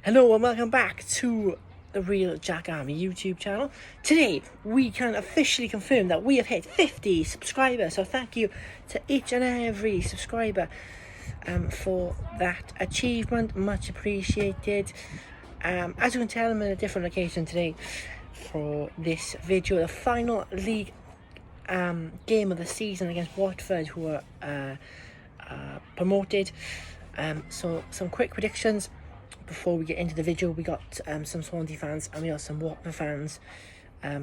Hello and welcome back to the Real Jack Army YouTube channel. Today we can officially confirm that we have hit 50 subscribers, so thank you to each and every subscriber for that achievement, much appreciated. As you can tell, I'm in a different location today for this video, the final league game of the season against Watford, who are promoted. So some quick predictions before we get into the video. We got some Swansea fans and we got some Watford fans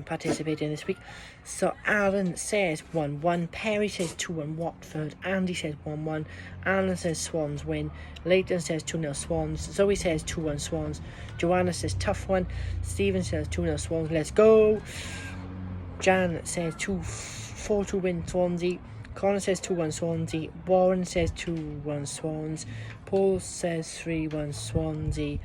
participating this week. So Aaron says 1-1, Perry says 2-1 Watford, Andy says 1-1, Alan says Swans win, Leighton says 2-0 Swans, Zoe says 2-1 Swans, Joanna says tough one, Stephen says 2-0 Swans, let's go. Jan says 4-2 win Swansea, Connor says 2-1 Swansea, Warren says 2-1 Swans, Paul says 3-1 Swansea,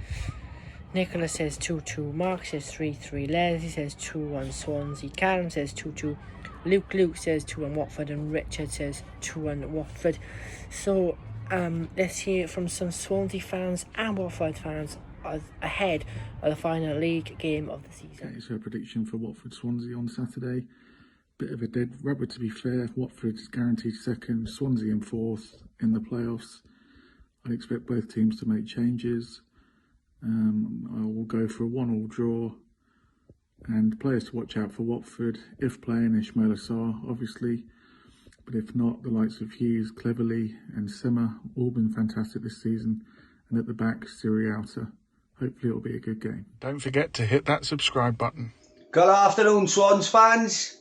Nicholas says 2-2, Mark says 3-3, Leslie says 2-1 Swansea, Callum says 2-2, Luke says 2-1 Watford, and Richard says 2-1 Watford. So let's hear from some Swansea fans and Watford fans ahead of the final league game of the season. Okay, so a prediction for Watford-Swansea on Saturday. Bit of a dead rubber, to be fair. Watford's guaranteed second, Swansea in fourth in the playoffs. I'd expect both teams to make changes. I will go for a 1-1 draw. And players to watch out for Watford, if playing, Ismail Assar, obviously. But if not, the likes of Hughes, Cleverley and Simmer, all been fantastic this season. And at the back, Siriauta. Hopefully it'll be a good game. Don't forget to hit that subscribe button. Good afternoon, Swans fans.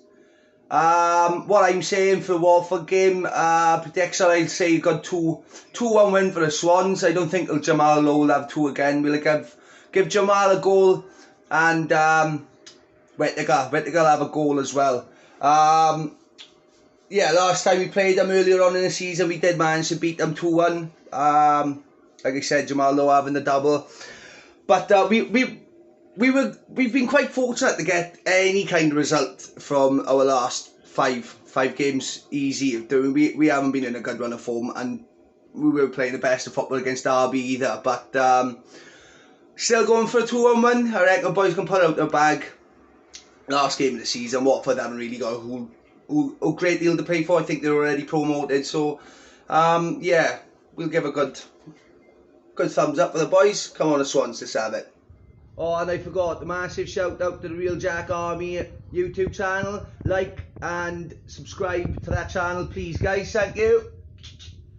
What I'm saying for Watford game, prediction, I'll say you got 2-1 win for the Swans. I don't think Jamal Lowe will have two again. We'll give Jamal a goal, and Whittaker will have a goal as well. Yeah, last time we played them earlier on in the season, we did manage to beat them 2-1. Like I said, Jamal Lowe having the double. But we've been quite fortunate to get any kind of result from our last five games easy. We haven't been in a good run of form, and we were playing the best of football against Derby either. But still going for a 2-1 win. I reckon boys can put out their bag. Last game of the season, Watford haven't really got a great deal to play for. I think they're already promoted. So yeah, we'll give a good thumbs up for the boys. Come on, the Swans, let's have it. Oh, and I forgot, the massive shout out to the Real Jack Army YouTube channel. Like and subscribe to that channel, please, guys. Thank you.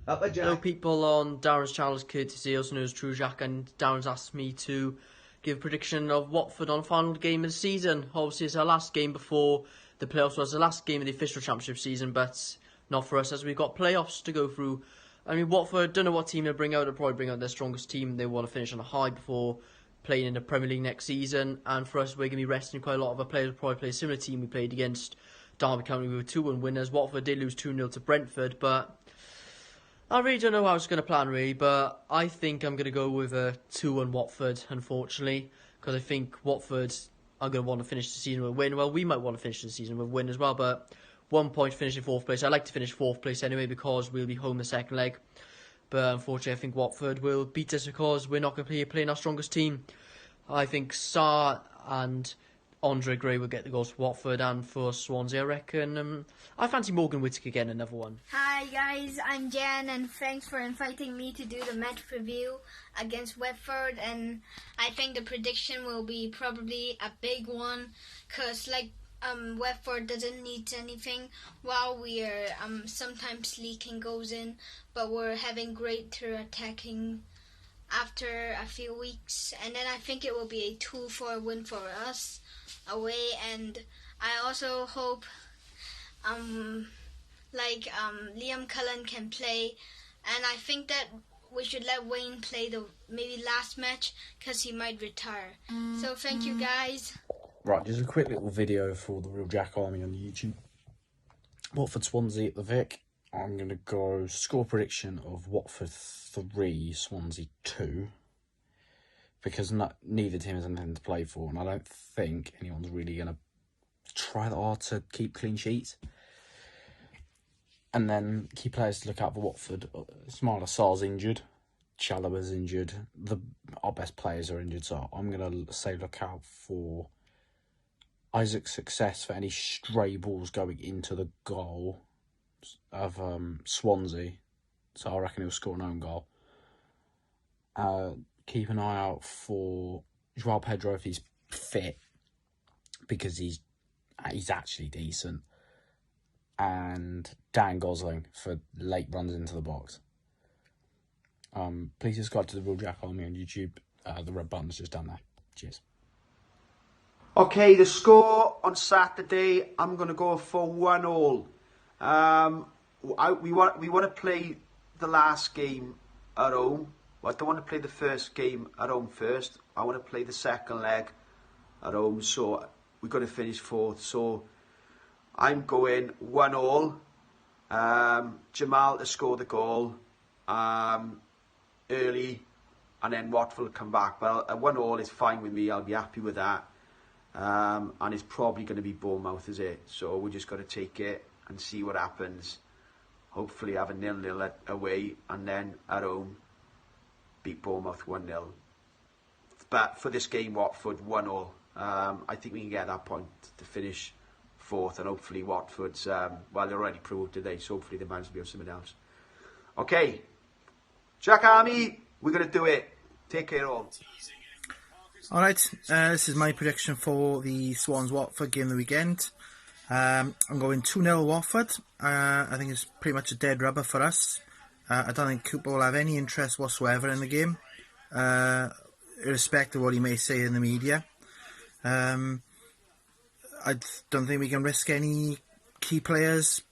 Up a Jack. Hello, people on Darren's channel is courtesy, also known as True Jack, and Darren's asked me to give a prediction of Watford on the final game of the season. Obviously, it's our last game before the playoffs. Was the last game of the official championship season, but not for us, as we've got playoffs to go through. I mean, Watford, don't know what team they'll bring out. They'll probably bring out their strongest team. They want to finish on a high before playing in the Premier League next season. And for us, we're going to be resting quite a lot of our players. We'll probably play a similar team we played against Derby County. We were 2-1 winners. Watford did lose 2-0 to Brentford, but I really don't know how I was going to plan, really. But I think I'm going to go with a 2-1 Watford, unfortunately, because I think Watford are going to want to finish the season with a win. Well, we might want to finish the season with a win as well, but 1 point to finish in fourth place. I like to finish fourth place anyway, because we'll be home the second leg. But unfortunately, I think Watford will beat us because we're not going to be playing our strongest team. I think Sarr and Andre Gray will get the goals for Watford, and for Swansea, I reckon I fancy Morgan Whittaker getting another one. Hi guys, I'm Jan, and thanks for inviting me to do the match preview against Watford. And I think the prediction will be probably a big one, because Watford doesn't need anything, while we are sometimes leaking goals in, but we're having greater attacking after a few weeks. And then I think it will be a 2-4 win for us away. And I also hope Liam Cullen can play, and I think that we should let Wayne play the maybe last match, because he might retire. So thank you guys. Right, just a quick little video for the Real Jack Army on YouTube. Watford Swansea at the Vic. I'm going to go score prediction of Watford 3, Swansea 2. Because neither team has anything to play for, and I don't think anyone's really going to try that hard to keep clean sheets. And then key players to look out for Watford. Ismail Assar's injured. Chalobah's injured. Our best players are injured, so I'm going to say look out for Isaac's success for any stray balls going into the goal of Swansea. So I reckon he'll score an own goal. Keep an eye out for João Pedro if he's fit, because he's actually decent. And Dan Gosling for late runs into the box. Please subscribe to the Real Jack Army on YouTube. The red button's just down there. Cheers. Okay, the score on Saturday, I'm going to go for 1-1. We want to play the last game at home. I don't want to play the first game at home first. I want to play the second leg at home, so we've got to finish fourth. So I'm going 1-1. Jamal to score the goal early, and then Watford will come back. But a 1-1 is fine with me. I'll be happy with that. And it's probably going to be Bournemouth, is it? So we just got to take it and see what happens. Hopefully have a 0-0 away, and then at home beat Bournemouth 1-0. But for this game, Watford 1-0. I think we can get that point to finish fourth, and hopefully Watford's well, they're already proved today, so hopefully they manage to be on something else. Okay, Jack Army, we're going to do it. Take care all. Alright, this is my prediction for the Swans-Watford game of the weekend. I'm going 2-0 Watford. I think it's pretty much a dead rubber for us. I don't think Cooper will have any interest whatsoever in the game, irrespective of what he may say in the media. I don't think we can risk any key players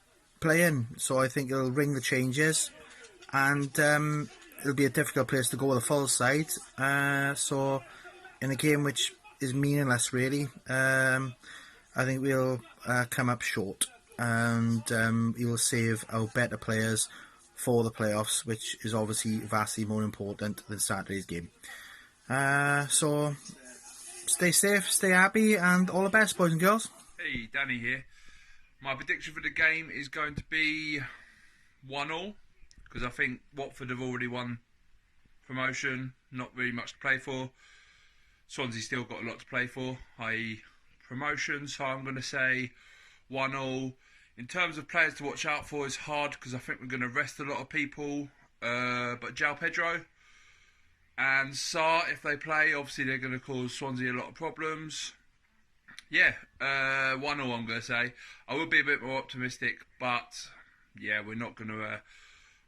playing, so I think he'll ring the changes, and it'll be a difficult place to go with a full side. So in a game which is meaningless really, I think we'll come up short, and we will save our better players for the playoffs, which is obviously vastly more important than Saturday's game. So stay safe, stay happy, and all the best, boys and girls. Hey, Danny here. My prediction for the game is going to be 1-1, because I think Watford have already won promotion, not really much to play for. Swansea still got a lot to play for, i.e. promotion, so I'm going to say 1-1. In terms of players to watch out for, it's hard because I think we're going to rest a lot of people, but João Pedro and Sarr, if they play, obviously they're going to cause Swansea a lot of problems. Yeah, 1-1 I'm going to say. I would be a bit more optimistic, but yeah, we're not going to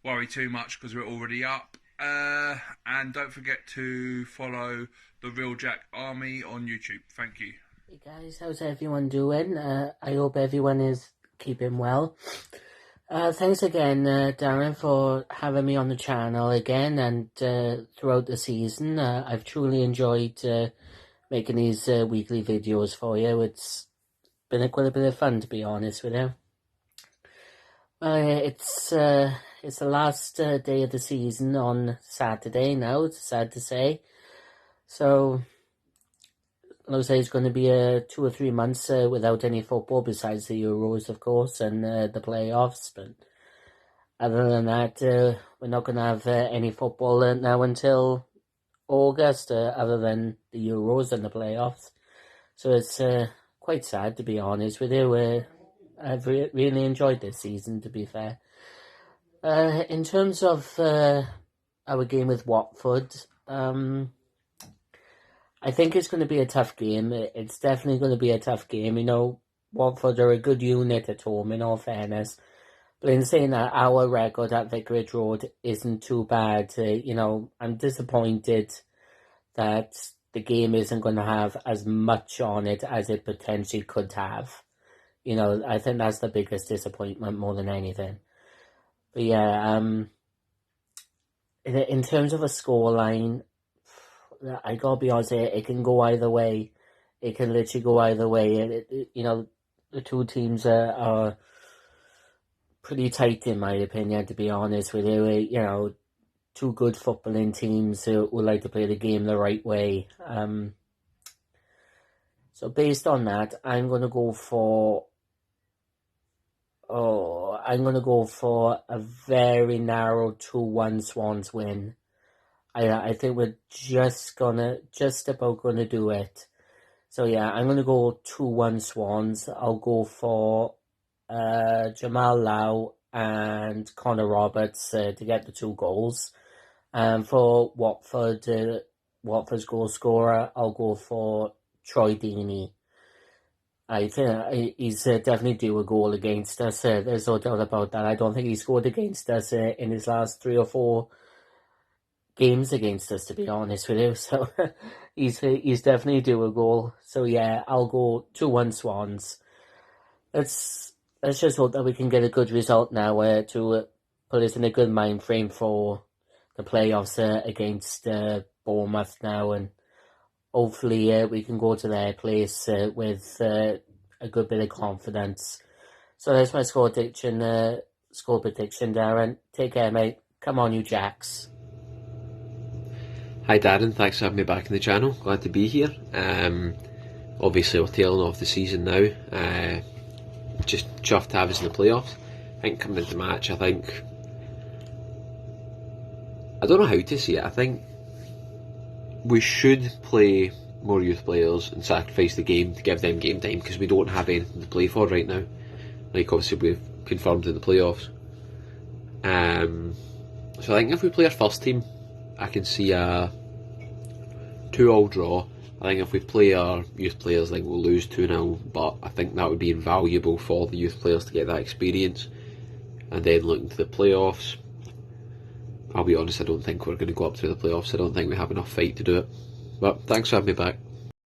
worry too much because we're already up. And don't forget to follow the Real Jack Army on YouTube. Thank you. Hey guys, how's everyone doing? I hope everyone is keeping well. Thanks again, Darren, for having me on the channel again and throughout the season. I've truly enjoyed making these weekly videos for you. It's been quite a bit of fun, to be honest with you. It's the last day of the season on Saturday now, it's sad to say. So looks like it's going to be 2 or 3 months without any football, besides the Euros, of course, and the playoffs. But other than that, we're not going to have any football now until August, other than the Euros and the playoffs. So it's quite sad, to be honest with you. I've really enjoyed this season, to be fair. In terms of our game with Watford, I think it's going to be a tough game. It's definitely going to be a tough game. You know, Watford are a good unit at home, in all fairness. But in saying that, our record at Vicarage Road isn't too bad. You know, I'm disappointed that the game isn't going to have as much on it as it potentially could have. You know, I think that's the biggest disappointment more than anything. But yeah, in terms of a scoreline, I gotta be honest, it can go either way. It can literally go either way. You know, the two teams are pretty tight, in my opinion, to be honest with you. You know, two good footballing teams who like to play the game the right way. So based on that, I'm gonna go for a very narrow 2-1 Swans win. I think we're just about gonna do it. So yeah, I'm gonna go 2-1 Swans. I'll go for Jamal Lau and Connor Roberts to get the 2 goals. For Watford, Watford's goal scorer, I'll go for Troy Deeney. I think he's definitely due a goal against us. There's no doubt about that. I don't think he scored against us in his last 3 or 4 games against us, to be honest with you. So he's definitely due a goal. So yeah, I'll go 2-1 Swans. Let's just hope that we can get a good result now to put us in a good mind frame for the playoffs against Bournemouth now, and hopefully we can go to their place with a good bit of confidence. So that's my score prediction, Darren. Take care, mate. Come on, you Jacks. Hi Darren, thanks for having me back in the channel. Glad to be here. Obviously we're tailing off the season now. Just chuffed to have us in the playoffs. I think coming into the match, I don't know how to say it. I think we should play more youth players and sacrifice the game to give them game time, because we don't have anything to play for right now. Like obviously we've confirmed in the playoffs. So I think if we play our first team, I can see a 2-2 draw. I think if we play our youth players, I think we'll lose 2-0, but I think that would be invaluable for the youth players to get that experience. And then looking to the playoffs, I'll be honest, I don't think we're going to go up to the playoffs. I don't think we have enough fight to do it. But thanks for having me back.